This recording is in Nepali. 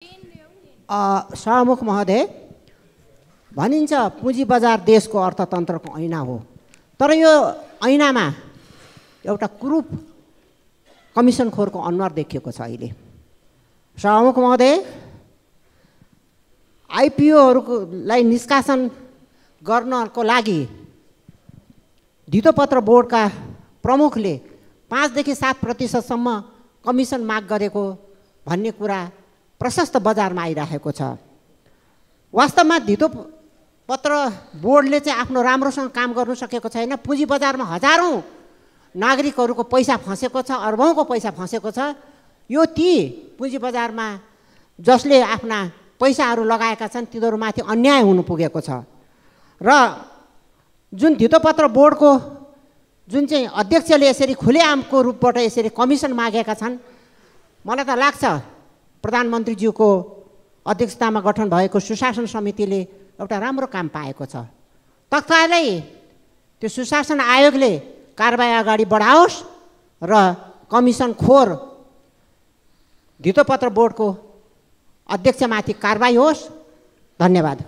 सभामुख महोदय, भनिन्छ पुँजी बजार देशको अर्थतन्त्रको ऐना हो, तर यो ऐनामा एउटा कुरूप कमिसनखोरको अनुहार देखिएको छ अहिले। सभामुख महोदय, आइपिओहरूलाई निष्कासन गर्नको लागि धितोपत्र बोर्डका प्रमुखले 5 देखि 7% कमिसन माग गरेको भन्ने कुरा प्रशस्त बजारमा आइरहेको छ। वास्तवमा धितोपत्र बोर्डले चाहिँ आफ्नो राम्रोसँग काम गर्नु सकेको छैन। पुँजी बजारमा हजारौं नागरिकहरूको पैसा फँसेको छ, अर्बौंको पैसा फँसेको छ। यो ती पुँजी बजारमा जसले आफ्ना पैसाहरू लगाएका छन् तिनीहरूमाथि अन्याय हुनु पुगेको छ। र जुन धितोपत्र बोर्डको जुन चाहिँ अध्यक्षले यसरी खुलेआमको रूपबाट यसरी कमिसन मागेका छन्, मलाई त लाग्छ प्रधानमन्त्रीज्यूको अध्यक्षतामा गठन भएको सुशासन समितिले एउटा राम्रो काम पाएको छ। तत्कालै त्यो सुशासन आयोगले कारबाही अगाडि बढाओस् र कमिसन खोर धितोपत्र बोर्डको अध्यक्षमाथि कारबाही होस्। धन्यवाद।